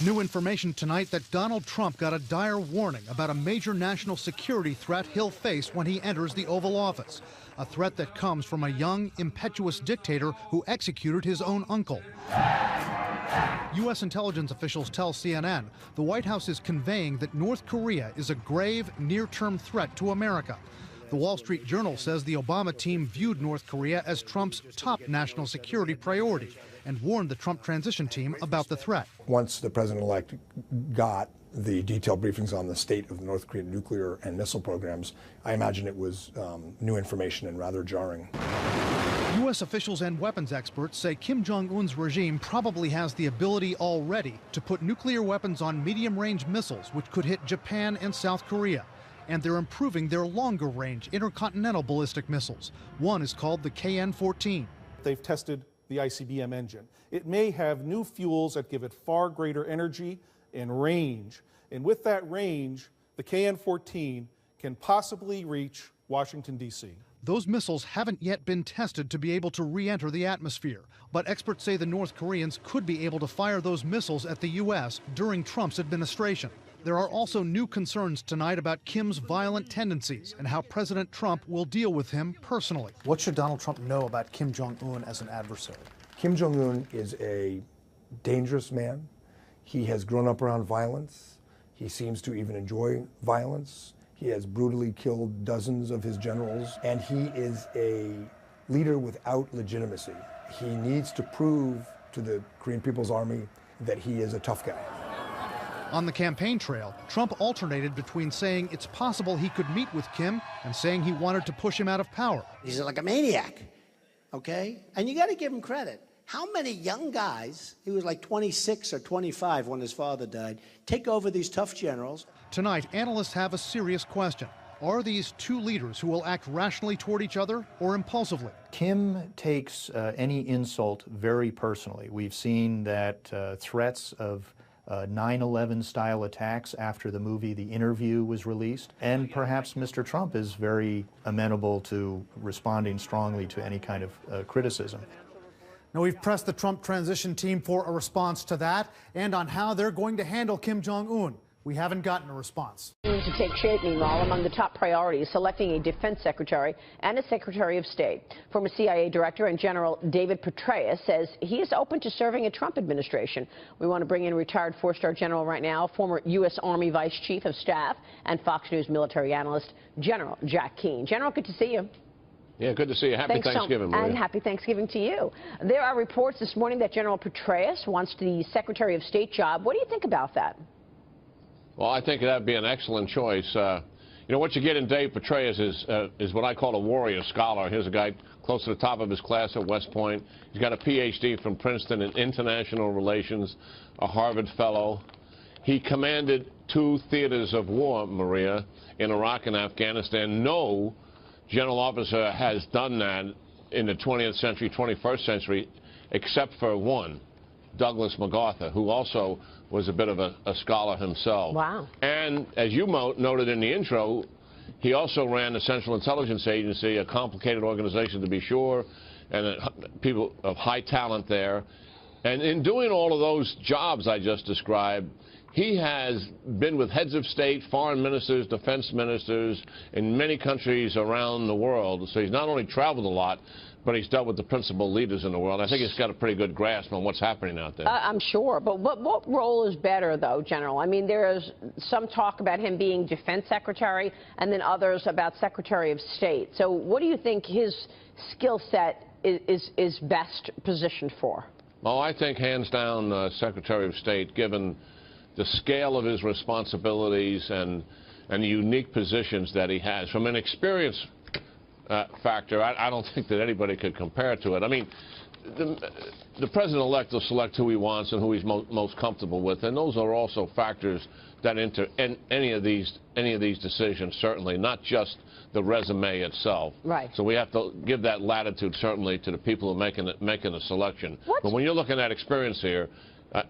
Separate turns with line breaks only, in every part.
New information tonight that Donald Trump got a dire warning about a major national security threat he'll face when he enters the Oval Office. A threat that comes from a young, impetuous dictator who executed his own uncle. U.S. intelligence officials tell CNN the White House is conveying that North Korea is a grave, near-term threat to America. The Wall Street Journal says the Obama team viewed North Korea as Trump's top national security priority and warned the Trump transition team about the threat.
Once the president-elect got the detailed briefings on the state of the North Korean nuclear and missile programs, I imagine it was new information and rather jarring.
U.S. officials and weapons experts say Kim Jong-un's regime probably has the ability already to put nuclear weapons on medium-range missiles, which could hit Japan and South Korea. And they're improving their longer-range intercontinental ballistic missiles. One is called the KN-14.
They've tested the ICBM engine. It may have new fuels that give it far greater energy and range. And with that range, the KN-14 can possibly reach Washington, D.C.
Those missiles haven't yet been tested to be able to re-enter the atmosphere. But experts say the North Koreans could be able to fire those missiles at the U.S. during Trump's administration. There are also new concerns tonight about Kim's violent tendencies and how President Trump will deal with him personally.
What should Donald Trump know about Kim Jong-un as an adversary?
Kim Jong-un is a dangerous man. He has grown up around violence. He seems to even enjoy violence. He has brutally killed dozens of his generals, and he is a leader without legitimacy. He needs to prove to the Korean People's Army that he is a tough guy.
On the campaign trail, Trump alternated between saying it's possible he could meet with Kim and saying he wanted to push him out of power.
He's like a maniac, okay? And you got to give him credit. How many young guys, he was like 26 or 25 when his father died, take over these tough generals?
Tonight, analysts have a serious question. Are these two leaders who will act rationally toward each other or impulsively?
Kim takes any insult very personally. We've seen that threats of 9/11 style attacks after the movie The Interview was released. And perhaps Mr. Trump is very amenable to responding strongly to any kind of criticism.
Now, we've pressed the Trump transition team for a response to that and on how they're going to handle Kim Jong-un. We haven't gotten a response.
To take shape, meanwhile, among the top priorities, selecting a defense secretary and a secretary of state. Former CIA director and General David Petraeus says he is open to serving a Trump administration. We want to bring in retired four-star general right now, former U.S. Army Vice Chief of Staff and Fox News military analyst, General Jack Keane. General, good to see you.
Yeah, good to see you. Happy Thanksgiving, Maria.
And happy Thanksgiving to you. There are reports this morning that General Petraeus wants the Secretary of State job. What do you think about that?
Well, I think that would be an excellent choice. You know, what you get in Dave Petraeus is what I call a warrior scholar. Here's a guy close to the top of his class at West Point. He's got a Ph.D. from Princeton in international relations, a Harvard fellow. He commanded 2 theaters of war, Maria, in Iraq and Afghanistan. No general officer has done that in the 20th century, 21st century, except for one, Douglas MacArthur, who also was a bit of a scholar himself.
Wow.
And as you noted in the intro, he also ran the Central Intelligence Agency, a complicated organization to be sure, and people of high talent there. And in doing all of those jobs I just described, he has been with heads of state, foreign ministers, defense ministers in many countries around the world. So he's not only traveled a lot, but he's dealt with the principal leaders in the world. I think he's got a pretty good grasp on what's happening out there.
I'm sure. But what role is better, though, General? I mean, there's some talk about him being defense secretary and then others about secretary of state. So what do you think his skill set is best positioned for?
Well, I think hands down Secretary of State, given the scale of his responsibilities and the unique positions that he has. From an experience factor, I don't think that anybody could compare to it. I mean, the president-elect will select who he wants and who he's most comfortable with, and those are also factors that enter in any of these decisions, certainly, not just the resume itself.
Right.
So we have to give that latitude, certainly, to the people who are making the selection. But when you're looking at experience here,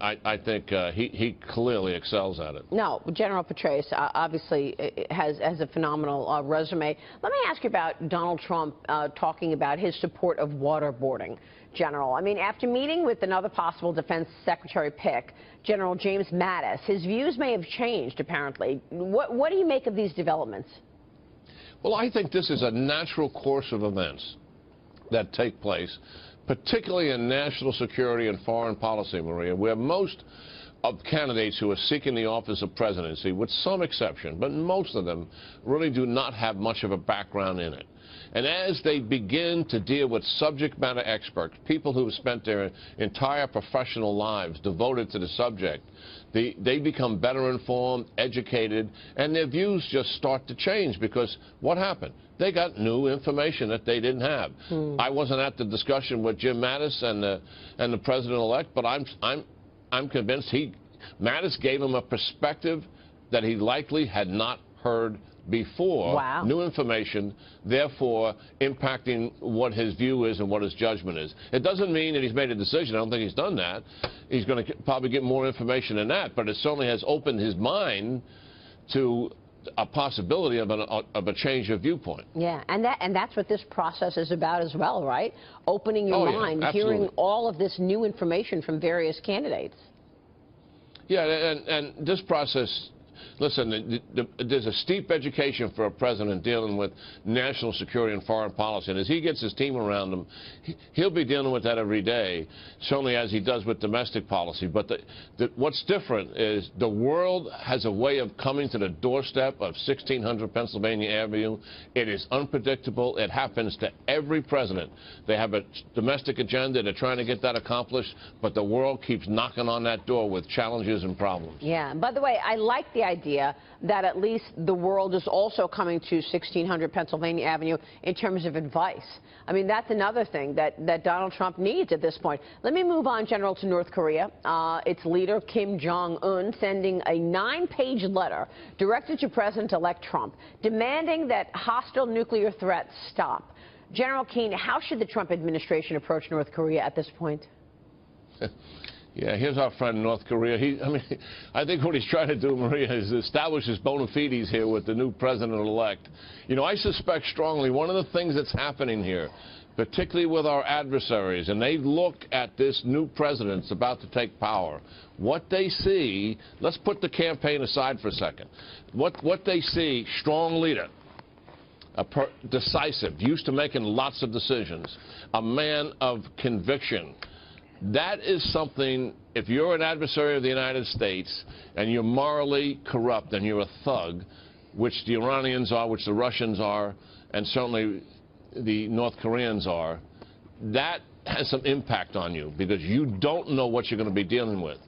I think he clearly excels at it.
No, General Petraeus obviously has a phenomenal resume. Let me ask you about Donald Trump talking about his support of waterboarding. General. I mean, after meeting with another possible defense secretary pick, General James Mattis, his views may have changed, apparently. What do you make of these developments?
Well, I think this is a natural course of events that take place, particularly in national security and foreign policy, Maria, where most of candidates who are seeking the office of presidency, with some exception, but most of them really do not have much of a background in it. And as they begin to deal with subject matter experts, people who have spent their entire professional lives devoted to the subject, they become better informed, educated, and their views just start to change because what happened? They got new information that they didn't have. I wasn't at the discussion with Jim Mattis and the president-elect, but I'm convinced Mattis gave him a perspective that he likely had not heard before.
Wow.
New information, therefore impacting what his view is and what his judgment is. It doesn't mean that he's made a decision. I don't think he's done that. He's going to probably get more information than that, but it certainly has opened his mind to a possibility of a change of viewpoint.
Yeah, and that's what this process is about as well, right? Opening your mind,
absolutely.
hearing all of this new information from various candidates.
Yeah, and this process, listen, there's a steep education for a president dealing with national security and foreign policy. And as he gets his team around him, he'll be dealing with that every day, certainly as he does with domestic policy. But what's different is the world has a way of coming to the doorstep of 1600 Pennsylvania Avenue. It is unpredictable. It happens to every president. They have a domestic agenda. They're trying to get that accomplished. But the world keeps knocking on that door with challenges and problems.
Yeah, and by the way, I like the idea that at least the world is also coming to 1600 Pennsylvania Avenue in terms of advice. I mean, that's another thing that Donald Trump needs at this point. Let me move on, General, to North Korea. Its leader, Kim Jong-un, sending a 9-page letter directed to President-elect Trump, demanding that hostile nuclear threats stop. General Keane, how should the Trump administration approach North Korea at this point?
Yeah, here's our friend in North Korea. I think what he's trying to do, Maria, is establish his bona fides here with the new president-elect. You know, I suspect strongly one of the things that's happening here, particularly with our adversaries, and they look at this new president that's about to take power, what they see, let's put the campaign aside for a second, what they see, strong leader, decisive, used to making lots of decisions, a man of conviction. That is something, if you're an adversary of the United States and you're morally corrupt and you're a thug, which the Iranians are, which the Russians are, and certainly the North Koreans are, that has some impact on you because you don't know what you're going to be dealing with.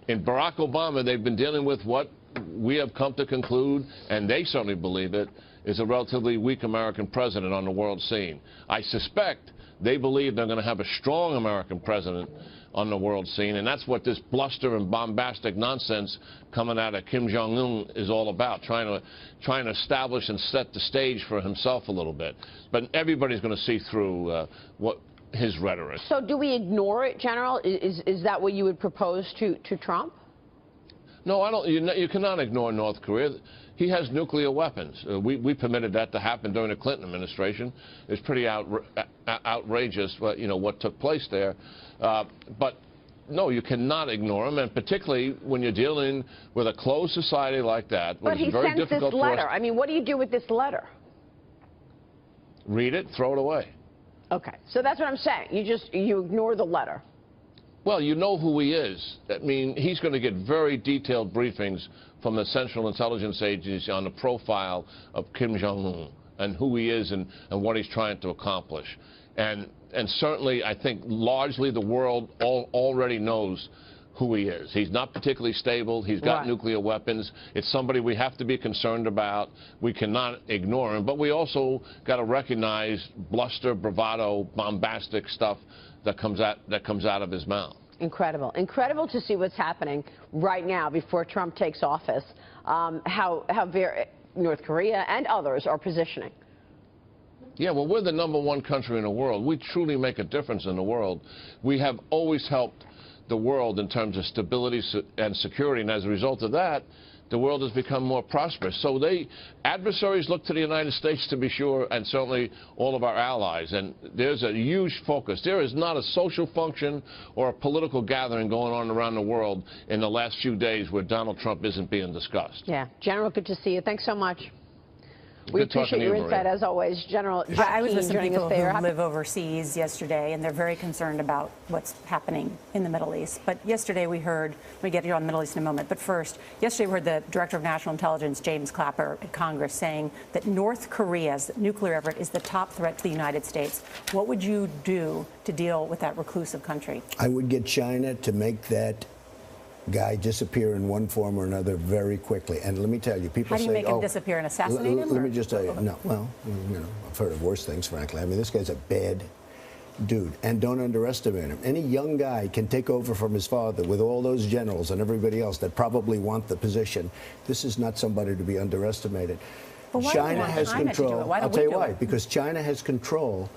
In Barack Obama, they've been dealing with what we have come to conclude, and they certainly believe it, is a relatively weak American president on the world scene. I suspect they believe they're going to have a strong American president on the world scene, and that's what this bluster and bombastic nonsense coming out of Kim Jong-un is all about, trying to establish and set the stage for himself a little bit. But everybody's going to see through what his rhetoric. So do we ignore it, General? Is that what you would propose to Trump? No, I don't. You cannot ignore North Korea. He has nuclear weapons. We permitted that to happen during the Clinton administration. It's pretty outrageous, what took place there. But no, you cannot ignore him, and particularly when you're dealing with a closed society like that. But he sends this letter. I mean, what do you do with this letter? Read it, throw it away. Okay, so that's what I'm saying. You ignore the letter. Well, you know who he is. I mean, he's going to get very detailed briefings from the Central Intelligence Agency on the profile of Kim Jong-un and who he is and what he's trying to accomplish. And certainly, I think largely the world already knows who he is. He's not particularly stable. He's got nuclear weapons. It's somebody we have to be concerned about. We cannot ignore him. But we also got to recognize bluster, bravado, bombastic stuff that comes out of his mouth. Incredible. Incredible to see what's happening right now before Trump takes office, how North Korea and others are positioning. Yeah, well, we're the #1 country in the world. We truly make a difference in the world. We have always helped the world in terms of stability and security, and as a result of that, the world has become more prosperous. So adversaries look to the United States, to be sure, and certainly all of our allies. And there's a huge focus. There is not a social function or a political gathering going on around the world in the last few days where Donald Trump isn't being discussed.
Yeah. General, good to see you. Thanks so much. We
Good
appreciate your insight, as always. General Jack
I was with some
joining
people
us there.
who live overseas yesterday, and they're very concerned about what's happening in the Middle East. But yesterday we heard, we get here on the Middle East in a moment, but first, yesterday we heard the Director of National Intelligence, James Clapper, at Congress saying that North Korea's nuclear effort is the top threat to the United States. What would you do to deal with that reclusive country?
I would get China to make that guy disappear in one form or another very quickly. And let me tell you, people say,
how do you make him disappear and assassinate him?
Let me just tell you, no, well, you know, I've heard of worse things, frankly. I mean, this guy's a bad dude, and don't underestimate him. Any young guy can take over from his father with all those generals and everybody else that probably want the position. This is not somebody to be underestimated. China has control. I'll tell you why. Because China has control,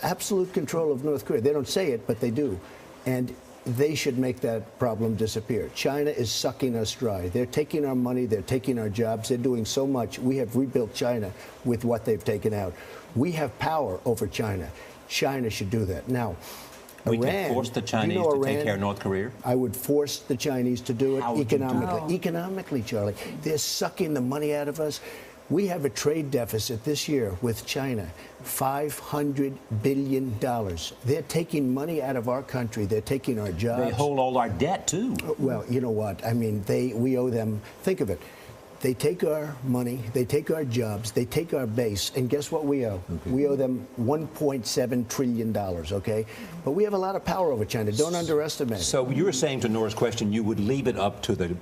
absolute control of North Korea. They don't say it, but they do. And they should make that problem disappear. China is sucking us dry. They're taking our money. They're taking our jobs. They're doing so much. We have rebuilt China with what they've taken out. We have power over China. China should do that. Now,
we
Iran,
can force the Chinese to take care of North Korea?
I would force the Chinese to do it economically.
Do
Economically, Charlie. They're sucking the money out of us. We have a trade deficit this year with China, $500 billion. They're taking money out of our country. They're taking our jobs.
They hold all our debt, too.
Well, you know what? I mean, we owe them. Think of it. They take our money, they take our jobs, they take our base, and guess what we owe? Okay. We owe them $1.7 trillion, okay? But we have a lot of power over China. Don't underestimate it.
So you're saying, to Nora's question, you would leave it up to the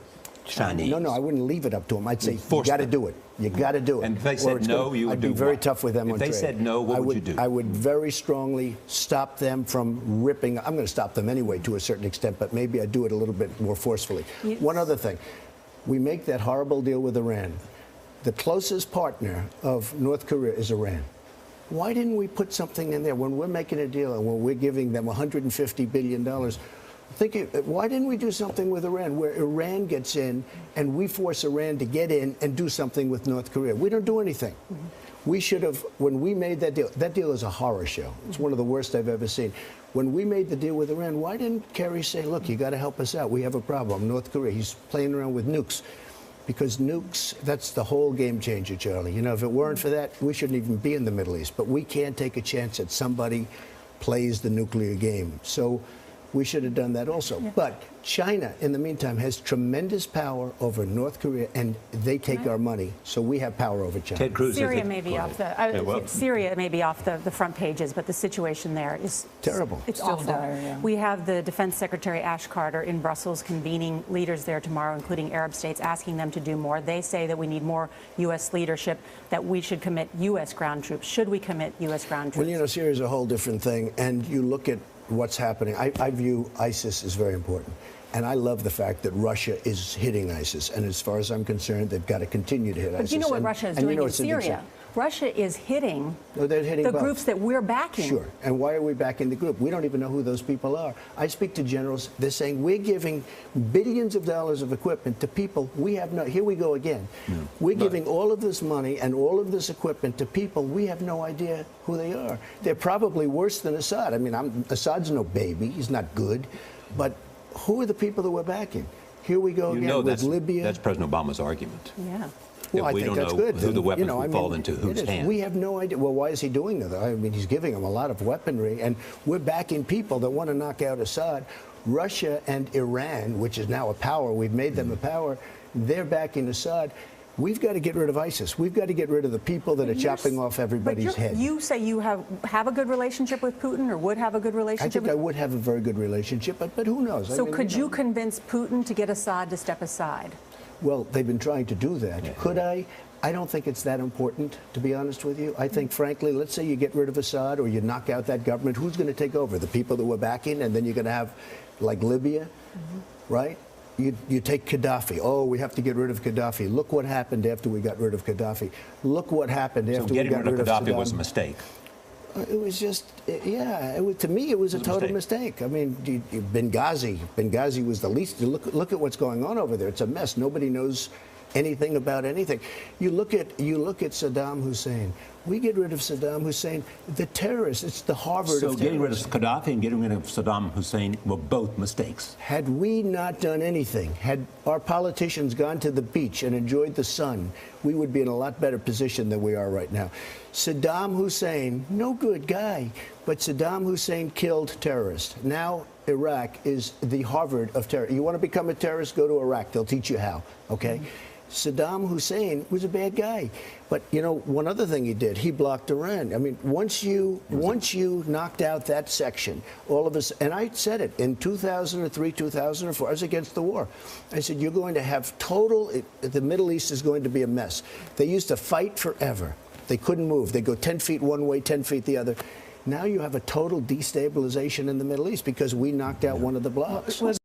Chinese?
No, I wouldn't leave it up to them. I'd say, you got to do it. You got to do it.
And if they said no, you would do what?
I'd be very tough with them on trade.
If they said no, what would you do?
I would very strongly stop them from ripping. I'm going to stop them anyway to a certain extent, but maybe I'd do it a little bit more forcefully. Yes. One other thing. We make that horrible deal with Iran. The closest partner of North Korea is Iran. Why didn't we put something in there when we're making a deal and when we're giving them $150 billion? Why didn't we do something with Iran where Iran gets in and we force Iran to get in and do something with North Korea? We don't do anything. Mm-hmm. We should have, when we made that deal is a horror show. It's one of the worst I've ever seen. When we made the deal with Iran, why didn't Kerry say, look, you got to help us out. We have a problem. North Korea, he's playing around with nukes. Because nukes, that's the whole game changer, Charlie. You know, if it weren't for that, we shouldn't even be in the Middle East. But we can't take a chance that somebody plays the nuclear game. So we should have done that also. Yeah. But China, in the meantime, has tremendous power over North Korea, and they take our money, so we have power over China.
Ted Cruz
Syria may be off Syria may be off the front pages, but the situation there is
terrible.
It's awful. Dire, yeah. We have the Defense Secretary Ash Carter in Brussels convening leaders there tomorrow, including Arab states, asking them to do more. They say that we need more U.S. leadership, that we should commit U.S. ground troops. Should we commit U.S. ground troops?
Well, you know, Syria is a whole different thing, and you look at what's happening. I view ISIS as very important. And I love the fact that Russia is hitting ISIS. And as far as I'm concerned, they've got to continue to hit ISIS.
But you know what Russia is doing in Syria? Russia is hitting, the groups that we're backing.
Sure. And why are we backing the group? We don't even know who those people are. I speak to generals. They're saying we're giving billions of dollars of equipment to people we have no. Here we go again. No, we're giving all of this money and all of this equipment to people we have no idea who they are. They're probably worse than Assad. I mean, Assad's no baby. He's not good. But who are the people that we're backing? Here we go again with Libya.
That's President Obama's argument.
Yeah.
Well, I think that's good.
Who the weapons will fall into whose hands.
We have no idea. Well, why is he doing that? I mean, he's giving them a lot of weaponry, and we're backing people that want to knock out Assad. Russia and Iran, which is now a power, we've made them a power, they're backing Assad. We've got to get rid of ISIS. We've got to get rid of the people that are chopping off everybody's head.
You say you have a good relationship with Putin, or would have a good relationship?
I think I would have a very good relationship, but who knows?
So could you convince Putin to get Assad to step aside?
Well, they've been trying to do that. Yeah. Could I? I don't think it's that important, to be honest with you. I think, frankly, let's say you get rid of Assad or you knock out that government. Who's going to take over? The people that we're backing, and then you're going to have, like, Libya, right? You take Gaddafi. Oh, we have to get rid of Gaddafi. Look what happened after we got rid of Gaddafi. Look what happened after we got rid of Saddam.
So getting rid of Gaddafi was a mistake.
It was just, yeah, to me, it was a total mistake. I mean, Benghazi was the least. Look at what's going on over there. It's a mess. Nobody knows anything about anything. You look at Saddam Hussein. We get rid of Saddam Hussein. The terrorists, it's the Harvard
so
of
getting rid of
terrorists.
Gaddafi and getting rid of Saddam Hussein were both mistakes.
Had we not done anything, had our politicians gone to the beach and enjoyed the sun, we would be in a lot better position than we are right now. Saddam Hussein, no good guy, but Saddam Hussein killed terrorists. Now Iraq is the Harvard of terror. You want to become a terrorist, go to Iraq. They'll teach you how, okay? Saddam Hussein was a bad guy. But, you know, one other thing he did, he blocked Iran. I mean, once you knocked out that section, all of us, and I said it, in 2003, 2004, I was against the war. I said, you're going to have the Middle East is going to be a mess. They used to fight forever. They couldn't move. They go 10 feet one way, 10 feet the other. Now you have a total destabilization in the Middle East because we knocked out one of the blocks.